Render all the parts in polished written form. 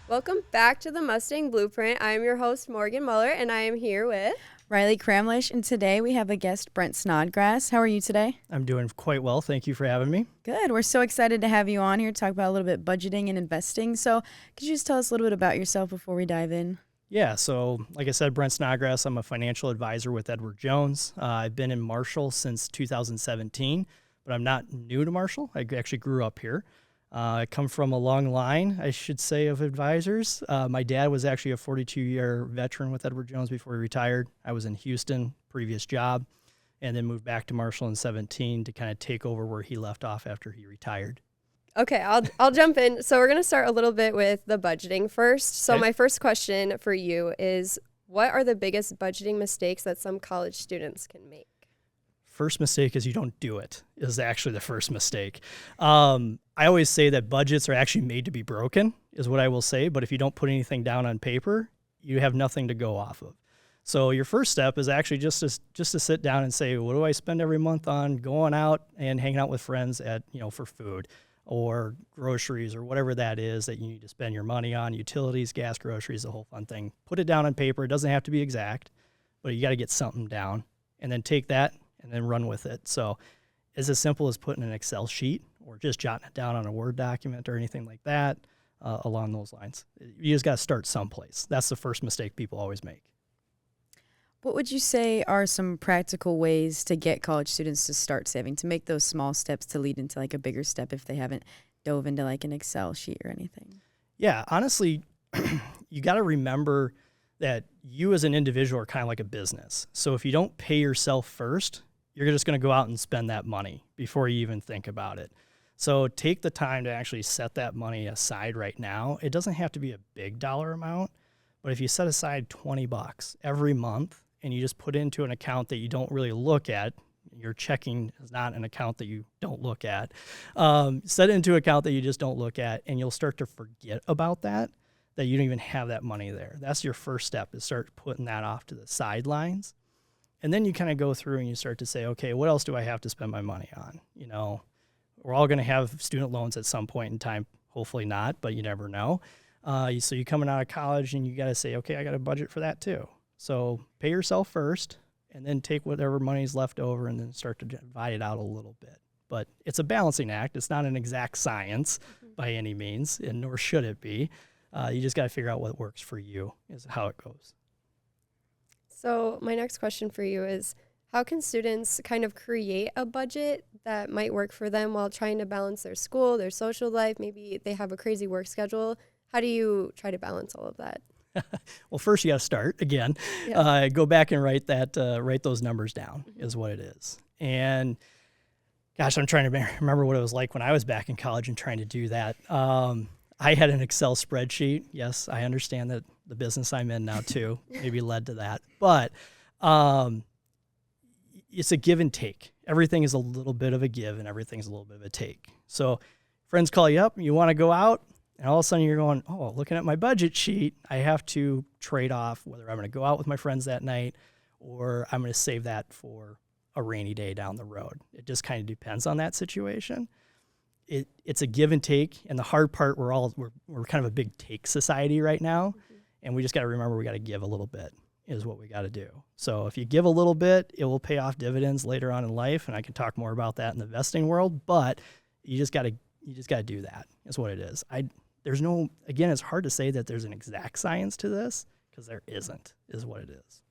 Welcome back to the Mustang Blueprint. I am your host, Morgan Muller, and I am here with Riley Cramlish, and today we have a guest, Brent Snodgrass. How are you today? I'm doing quite well. Thank you for having me. Good. We're so excited to have you on here to talk about a little bit budgeting and investing. So could you just tell us a little bit about yourself before we dive in? Yeah, so like I said, Brent Snodgrass, I'm a financial advisor with Edward Jones. I've been in Marshall since 2017, but I'm not new to Marshall. I actually grew up here. I come from a long line, I should say, of advisors. My dad was actually a 42-year veteran with Edward Jones before he retired. I was in Houston, previous job, and then moved back to Marshall in 17 to kind of take over where he left off after he retired. Okay, I'll jump in. So we're going to start a little bit with the budgeting first. So my first question for you is, what are the biggest budgeting mistakes that some college students can make? First mistake is you don't do it, is actually the first mistake. I always say that budgets are actually made to be broken, is what I will say. But if you don't put anything down on paper, you have nothing to go off of. So your first step is actually just to sit down and say, what do I spend every month on going out and hanging out with friends at, for food or groceries or whatever that is that you need to spend your money on, utilities, gas, groceries, the whole fun thing. Put it down on paper. It doesn't have to be exact, but you got to get something down and then take that and then run with it. So it's as simple as putting an Excel sheet or just jotting it down on a Word document or anything like that along those lines. You just got to start someplace. That's the first mistake people always make. What would you say are some practical ways to get college students to start saving, to make those small steps to lead into like a bigger step if they haven't dove into like an Excel sheet or anything? Yeah, honestly, you got to remember that you as an individual are kind of like a business. So if you don't pay yourself first, you're just going to go out and spend that money before you even think about it. So take the time to actually set that money aside right now. It doesn't have to be a big dollar amount, but if you set aside $20 every month and you just put into an account that you don't really look at, your checking is not an account that you don't look at, set it into an account that you just don't look at, and you'll start to forget about that you don't even have that money there. That's your first step, is start putting that off to the sidelines. And then you kind of go through and you start to say, okay, what else do I have to spend my money on? We're all going to have student loans at some point in time. Hopefully not, but you never know. So you're coming out of college and you got to say, okay, I got a budget for that too. So pay yourself first and then take whatever money's left over and then start to divide it out a little bit. But it's a balancing act. It's not an exact science by any means, and nor should it be. You just got to figure out what works for you is how it goes. So my next question for you is, how can students kind of create a budget that might work for them while trying to balance their school, their social life? Maybe they have a crazy work schedule. How do you try to balance all of that? Well, first you got to start again. Yeah. Go back and write those numbers down is what it is. And gosh, I'm trying to remember what it was like when I was back in college and trying to do that. I had an Excel spreadsheet. Yes, I understand that the business I'm in now too maybe led to that. But it's a give and take. Everything is a little bit of a give and everything's a little bit of a take. So friends call you up, you want to go out, and all of a sudden you're going, oh, looking at my budget sheet, I have to trade off whether I'm going to go out with my friends that night or I'm going to save that for a rainy day down the road. It just kind of depends on that situation. It's a give and take, and the hard part, we're kind of a big take society right now, and we just got to remember we got to give a little bit is what we got to do. So if you give a little bit, it will pay off dividends later on in life, and I can talk more about that in the investing world. But you just got to do that. Is what it is. Again, it's hard to say that there's an exact science to this because there isn't. Is what it is.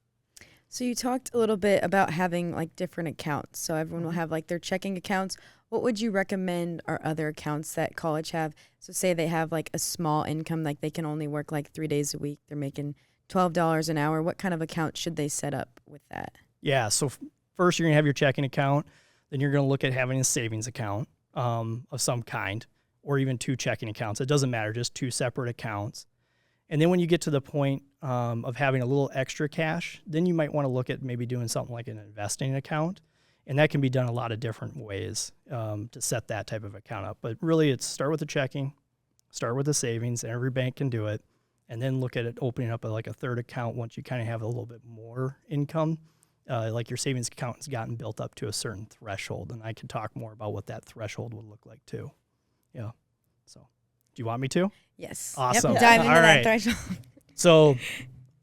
So you talked a little bit about having like different accounts. So everyone will have like their checking accounts. What would you recommend are other accounts that college have? So say they have like a small income, like they can only work like 3 days a week. They're making $12 an hour. What kind of account should they set up with that? Yeah. So first you're going to have your checking account. Then you're going to look at having a savings account of some kind, or even 2 checking accounts. It doesn't matter, just 2 separate accounts. And then when you get to the point of having a little extra cash, then you might want to look at maybe doing something like an investing account. And that can be done a lot of different ways to set that type of account up. But really, it's start with the checking, start with the savings, and every bank can do it. And then look at it opening up like a third account once you kind of have a little bit more income. Like your savings account has gotten built up to a certain threshold. And I can talk more about what that threshold would look like too. Yeah. So Do you want me to? Yes. Awesome. Yep. Dive into All that right. threshold. So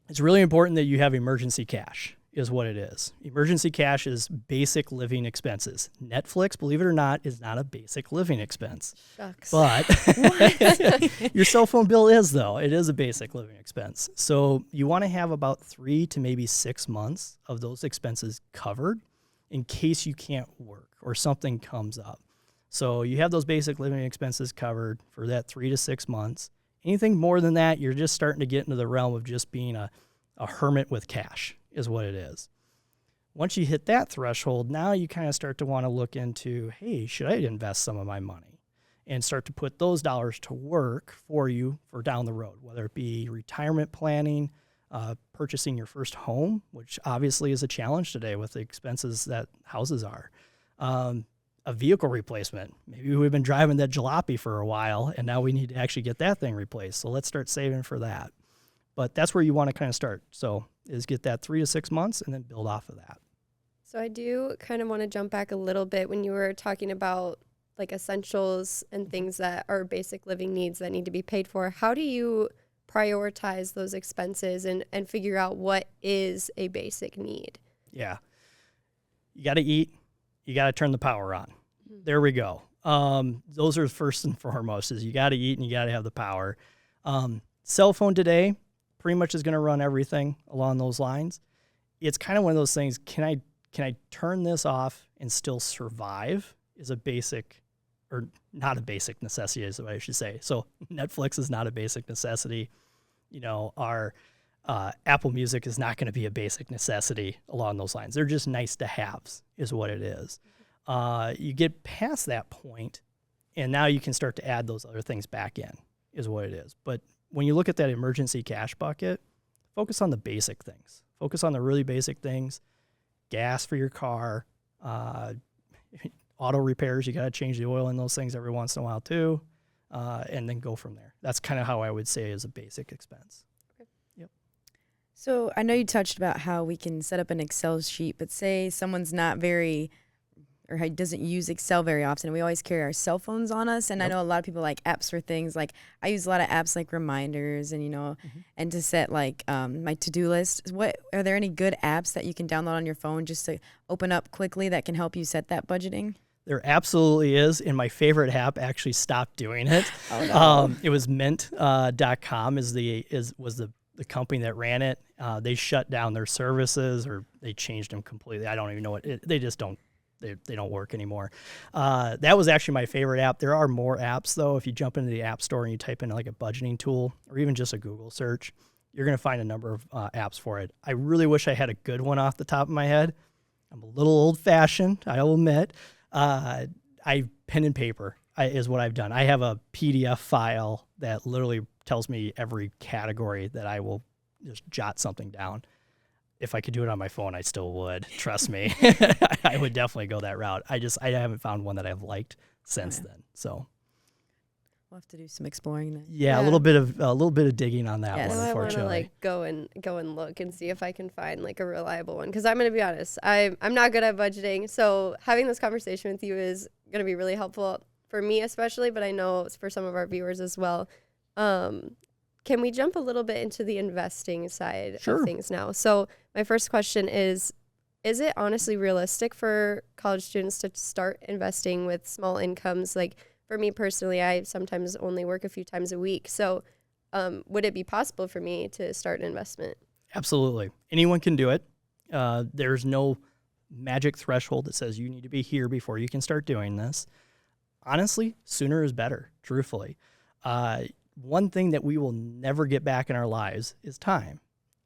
it's really important that you have emergency cash is what it is. Emergency cash is basic living expenses. Netflix, believe it or not, is not a basic living expense. Shucks. But your cell phone bill is, though. It is a basic living expense. So you want to have about 3 to maybe 6 months of those expenses covered in case you can't work or something comes up. So you have those basic living expenses covered for that 3 to 6 months. Anything more than that, you're just starting to get into the realm of just being a hermit with cash is what it is. Once you hit that threshold, now you kind of start to want to look into, hey, should I invest some of my money? And start to put those dollars to work for you for down the road, whether it be retirement planning, purchasing your first home, which obviously is a challenge today with the expenses that houses are. A vehicle replacement. Maybe we've been driving that jalopy for a while, and now we need to actually get that thing replaced. So let's start saving for that. But that's where you want to kind of start. So is get that 3 to 6 months and then build off of that. So I do kind of want to jump back a little bit when you were talking about like essentials and things that are basic living needs that need to be paid for. How do you prioritize those expenses and figure out what is a basic need? Yeah. You got to eat. You got to turn the power on. There we go. Those are first and foremost is you got to eat and you got to have the power. Cell phone today pretty much is going to run everything along those lines. It's kind of one of those things. Can I turn this off and still survive is a basic or not a basic necessity is what I should say. So Netflix is not a basic necessity. You know, our Apple Music is not going to be a basic necessity along those lines. They're just nice to haves is what it is. You get past that point and now you can start to add those other things back in is what it is. But when you look at that emergency cash bucket, focus on the basic things. Focus on the really basic things. Gas for your car, auto repairs. You got to change the oil in those things every once in a while too, and then go from there. That's kind of how I would say is a basic expense. Okay. Yep. So I know you touched about how we can set up an Excel sheet, but say someone's not very or doesn't use Excel very often. We always carry our cell phones on us. And I know a lot of people like apps for things. Like I use a lot of apps like reminders and, and to set like my to-do list. Are there any good apps that you can download on your phone just to open up quickly that can help you set that budgeting? There absolutely is. And my favorite app actually stopped doing it. Oh, no. It was mint.com was the company that ran it. They shut down their services or they changed them completely. I don't even know they just don't. They don't work anymore. That was actually my favorite app. There are more apps, though. If you jump into the App Store and you type in like a budgeting tool or even just a Google search, you're going to find a number of apps for it. I really wish I had a good one off the top of my head. I'm a little old-fashioned, I'll admit. Pen and paper is what I've done. I have a PDF file that literally tells me every category that I will just jot something down. If I could do it on my phone, I still would. Trust me. I would definitely go that route. I haven't found one that I've liked since then. So we'll have to do some exploring then. Yeah, a little bit of digging on that one. I want to like go and look and see if I can find like a reliable one. Because I'm going to be honest, I'm not good at budgeting. So having this conversation with you is going to be really helpful for me, especially. But I know it's for some of our viewers as well. Can we jump a little bit into the investing side of things now? So my first question is it honestly realistic for college students to start investing with small incomes? Like for me personally, I sometimes only work a few times a week. So would it be possible for me to start an investment? Absolutely. Anyone can do it. There's no magic threshold that says you need to be here before you can start doing this. Honestly, sooner is better, truthfully. One thing that we will never get back in our lives is time.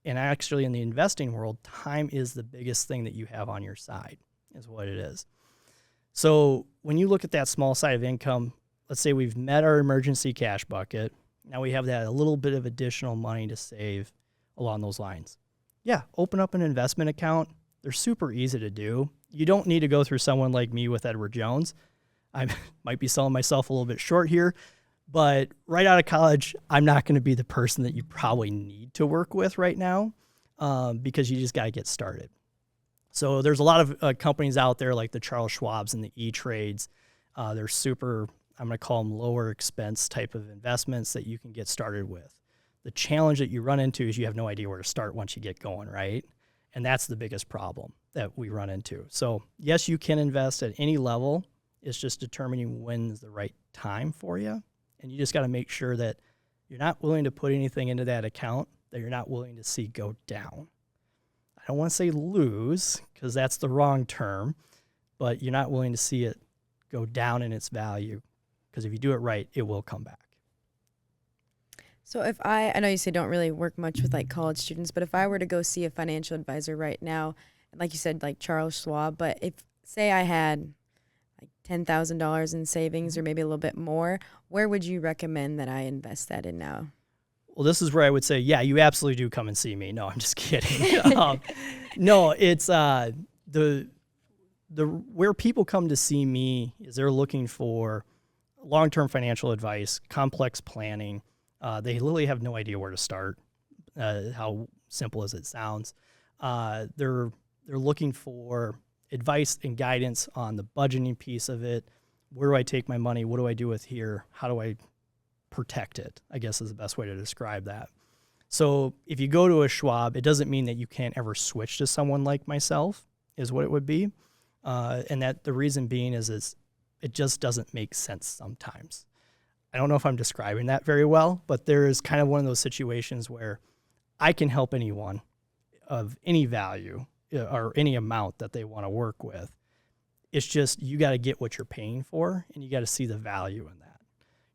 And actually in the investing world, time is the biggest thing that you have on your side, is what it is. So when you look at that small side of income, let's say we've met our emergency cash bucket. Now we have that a little bit of additional money to save along those lines. Yeah, open up an investment account. They're super easy to do. You don't need to go through someone like me with Edward Jones. I might be selling myself a little bit short here. But right out of college, I'm not going to be the person that you probably need to work with right now because you just got to get started. So there's a lot of companies out there like the Charles Schwabs and the E-Trades. They're super I'm going to call them lower expense type of investments that you can get started with. The challenge that you run into is you have no idea where to start once you get going, right? And that's the biggest problem that we run into. So yes, you can invest at any level. It's just determining when's the right time for you. And you just got to make sure that you're not willing to put anything into that account that you're not willing to see go down. I don't want to say lose because that's the wrong term, but you're not willing to see it go down in its value, because if you do it right, it will come back. So if I know you say don't really work much with like college students, but if I were to go see a financial advisor right now, like you said, like Charles Schwab, but if say I had like $10,000 in savings or maybe a little bit more, where would you recommend that I invest that in now? Well, this is where I would say, yeah, you absolutely do come and see me. No, I'm just kidding. No, it's the where people come to see me is they're looking for long-term financial advice, complex planning. They literally have no idea where to start, how simple as it sounds. They're looking for advice and guidance on the budgeting piece of it. Where do I take my money? What do I do with here? How do I protect it, I guess is the best way to describe that. So if you go to a Schwab, it doesn't mean that you can't ever switch to someone like myself, is what it would be. And that the reason being is it just doesn't make sense sometimes. I don't know if I'm describing that very well, but there is kind of one of those situations where I can help anyone of any value or any amount that they want to work with. It's just you got to get what you're paying for, and you got to see the value in that.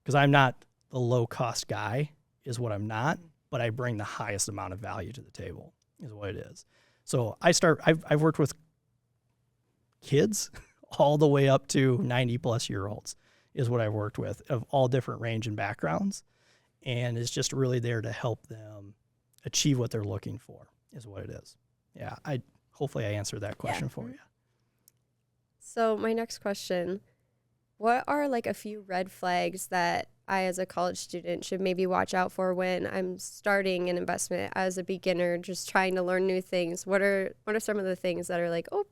Because I'm not the low-cost guy, is what I'm not, but I bring the highest amount of value to the table, is what it is. So I've worked with kids all the way up to 90-plus-year-olds is what I've worked with, of all different range and backgrounds. And it's just really there to help them achieve what they're looking for, is what it is. Yeah, hopefully I answered that question for you. So my next question, what are like a few red flags that I as a college student should maybe watch out for when I'm starting an investment as a beginner, just trying to learn new things? What are some of the things that are like, oh,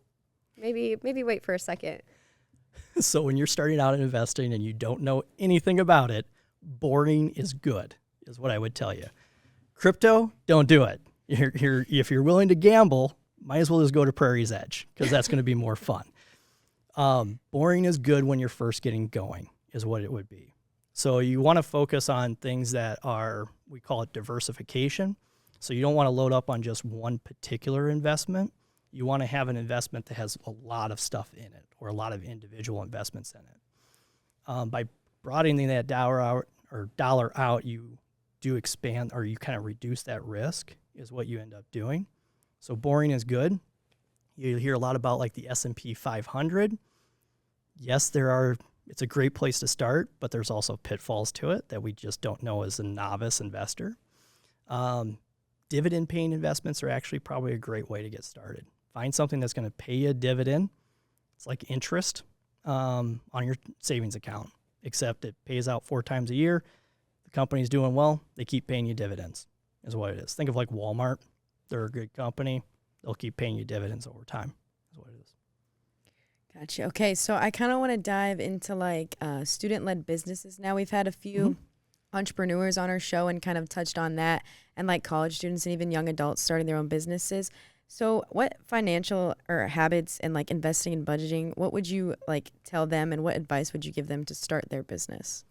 maybe wait for a second? So when you're starting out in investing and you don't know anything about it, boring is good, is what I would tell you. Crypto, don't do it. If you're willing to gamble, might as well just go to Prairie's Edge, because that's going to be more fun. Boring is good when you're first getting going, is what it would be. So you want to focus on things that are, we call it diversification. So you don't want to load up on just one particular investment. You want to have an investment that has a lot of stuff in it, or a lot of individual investments in it. By broadening that dollar out, you do expand, or you kind of reduce that risk, is what you end up doing. So boring is good. You hear a lot about like the S&P 500. Yes, it's a great place to start, but there's also pitfalls to it that we just don't know as a novice investor. Dividend paying investments are actually probably a great way to get started. Find something that's going to pay you a dividend. It's like interest on your savings account, except it pays out 4 times a year. The company's doing well, they keep paying you dividends, is what it is. Think of like Walmart. They're a good company. They'll keep paying you dividends over time, is what it is. Gotcha. Okay, so I kind of want to dive into like student-led businesses now. We've had a few entrepreneurs on our show and kind of touched on that, and like college students and even young adults starting their own businesses. So what financial or habits and like investing and budgeting, what would you like tell them, and what advice would you give them to start their business?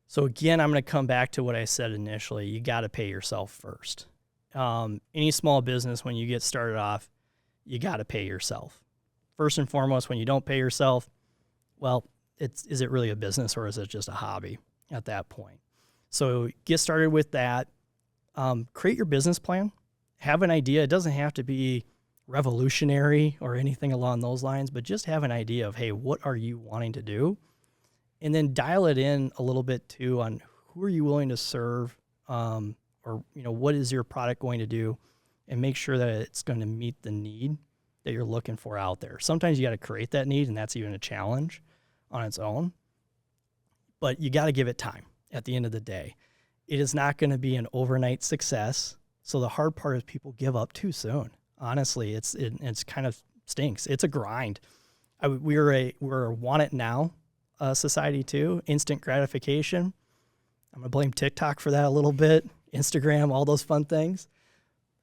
So again, I'm going to come back to what I said initially. You got to pay yourself first. Any small business, when you get started off, you got to pay yourself. First and foremost, when you don't pay yourself, well, is it really a business, or is it just a hobby at that point? So get started with that. Create your business plan. Have an idea. It doesn't have to be revolutionary or anything along those lines, but just have an idea of, hey, what are you wanting to do? And then dial it in a little bit too on who are you willing to serve, or what is your product going to do, and make sure that it's going to meet the need that you're looking for out there. Sometimes you got to create that need, and that's even a challenge on its own. But you got to give it time at the end of the day. It is not going to be an overnight success. So the hard part is people give up too soon. Honestly, it's kind of stinks. It's a grind. We're a want it now society too. Instant gratification. I'm going to blame TikTok for that a little bit, Instagram, all those fun things.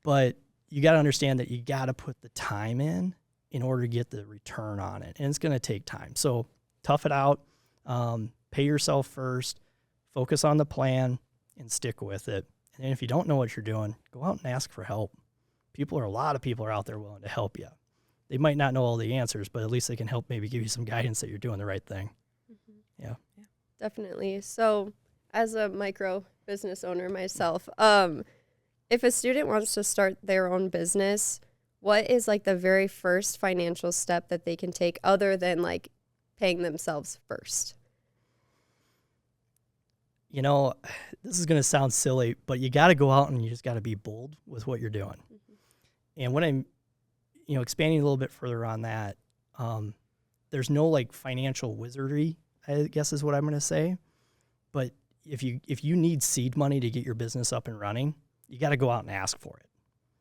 But you got to understand that you got to put the time in order to get the return on it. And it's going to take time. So tough it out, pay yourself first, focus on the plan, and stick with it. And then if you don't know what you're doing, go out and ask for help. A lot of people are out there willing to help you. They might not know all the answers, but at least they can help maybe give you some guidance that you're doing the right thing. Mm-hmm. Yeah. Definitely. So as a micro business owner myself, if a student wants to start their own business, what is like the very first financial step that they can take other than like paying themselves first? You know, this is going to sound silly, but you got to go out and you just got to be bold with what you're doing. Mm-hmm. And when I'm, expanding a little bit further on that, there's no like financial wizardry, I guess is what I'm going to say. But if you need seed money to get your business up and running, you got to go out and ask for it.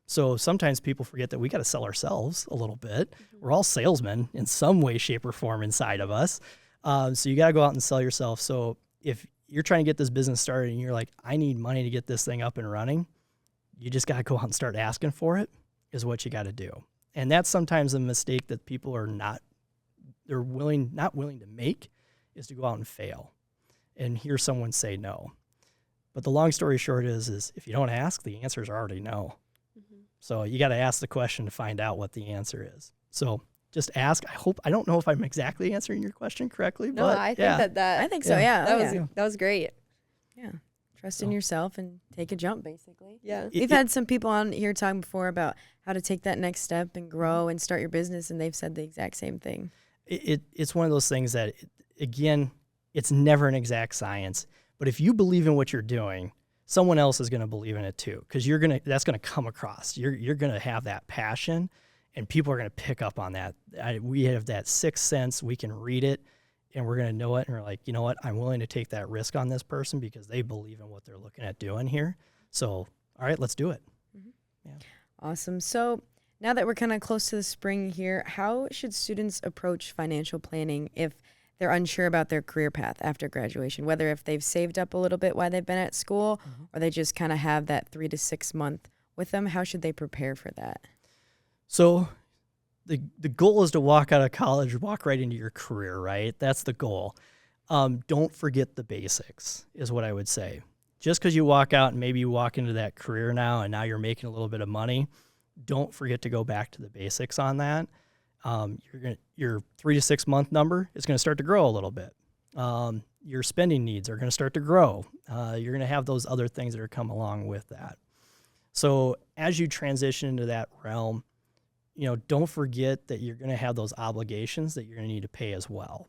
So sometimes people forget that we got to sell ourselves a little bit. Mm-hmm. We're all salesmen in some way, shape, or form inside of us. So you got to go out and sell yourself. So if you're trying to get this business started and you're like, I need money to get this thing up and running, you just got to go out and start asking for it is what you got to do. And that's sometimes a mistake that people are not willing to make, is to go out and fail and hear someone say no. But the long story short is if you don't ask, the answers are already no. Mm-hmm. So you got to ask the question to find out what the answer is. So just ask. I don't know if I'm exactly answering your question correctly, no, but I think that I think so. Yeah. That was great. Yeah. Trust in yourself and take a jump, basically. Yeah. We've had some people on here talking before about how to take that next step and grow and start your business, and they've said the exact same thing. It's one of those things that, again, it's never an exact science. But if you believe in what you're doing, someone else is going to believe in it too, because that's going to come across. You're going to have that passion, and people are going to pick up on that. We have that sixth sense. We can read it, and we're going to know it. And we're like, you know what? I'm willing to take that risk on this person because they believe in what they're looking at doing here. So, all right, let's do it. Mm-hmm. Yeah. Awesome. So now that we're kind of close to the spring here, how should students approach financial planning if they're unsure about their career path after graduation, whether if they've saved up a little bit while they've been at school, mm-hmm. or they just kind of have that 3 to 6 month with them? How should they prepare for that? So the goal is to walk out of college, walk right into your career, right? That's the goal. Don't forget the basics is what I would say. Just because you walk out and maybe you walk into that career now and now you're making a little bit of money, don't forget to go back to the basics on that. Your 3 to 6 month number is going to start to grow a little bit. Your spending needs are going to start to grow. You're going to have those other things that are come along with that. So as you transition into that realm, don't forget that you're going to have those obligations that you're going to need to pay as well.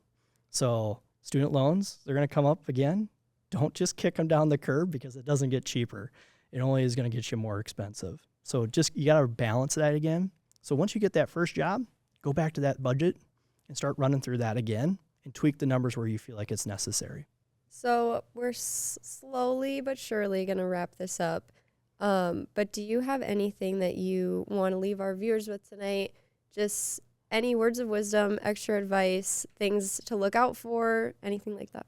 So student loans, they're going to come up again. Don't just kick them down the curb because it doesn't get cheaper. It only is going to get you more expensive. So you got to balance that again. So once you get that first job, go back to that budget and start running through that again and tweak the numbers where you feel like it's necessary. So we're slowly but surely going to wrap this up. But do you have anything that you want to leave our viewers with tonight? Just any words of wisdom, extra advice, things to look out for, anything like that?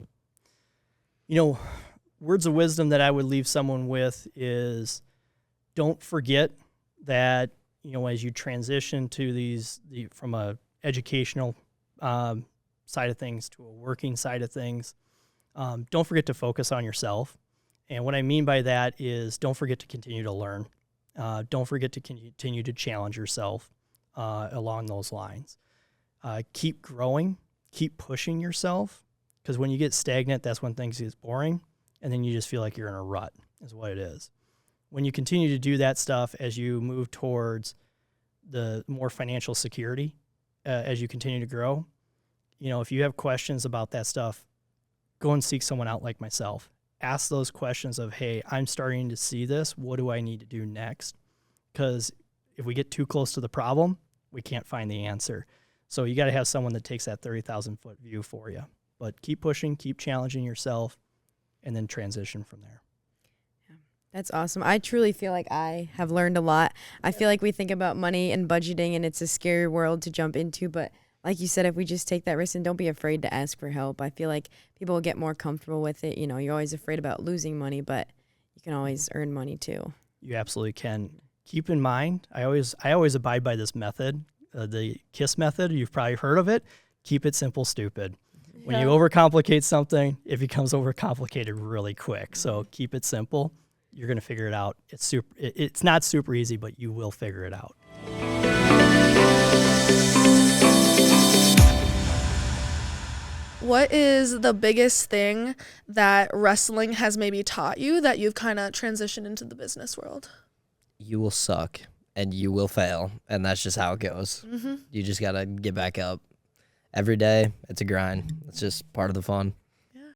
Words of wisdom that I would leave someone with is don't forget that, as you transition to from a educational side of things to a working side of things, don't forget to focus on yourself. And what I mean by that is don't forget to continue to learn. Don't forget to continue to challenge yourself along those lines. Keep growing, keep pushing yourself, because when you get stagnant, that's when things get boring, and then you just feel like you're in a rut is what it is. When you continue to do that stuff as you move towards the more financial security, as you continue to grow, if you have questions about that stuff, go and seek someone out like myself. Ask those questions of, hey, I'm starting to see this. What do I need to do next? Because if we get too close to the problem, we can't find the answer. So you got to have someone that takes that 30,000-foot view for you. But keep pushing, keep challenging yourself, and then transition from there. Yeah, that's awesome. I truly feel like I have learned a lot. I feel like we think about money and budgeting, and it's a scary world to jump into, but like you said, if we just take that risk and don't be afraid to ask for help, I feel like people will get more comfortable with it. You know, you're always afraid about losing money, but you can always earn money too. You absolutely can. Keep in mind, I always abide by this method, the KISS method. You've probably heard of it. Keep it simple, stupid. When you overcomplicate something, it becomes overcomplicated really quick. So keep it simple. You're going to figure it out. It's not super easy, but you will figure it out. What is the biggest thing that wrestling has maybe taught you that you've kind of transitioned into the business world? You will suck and you will fail, and that's just how it goes. You just got to get back up. Every day, it's a grind. It's just part of the fun.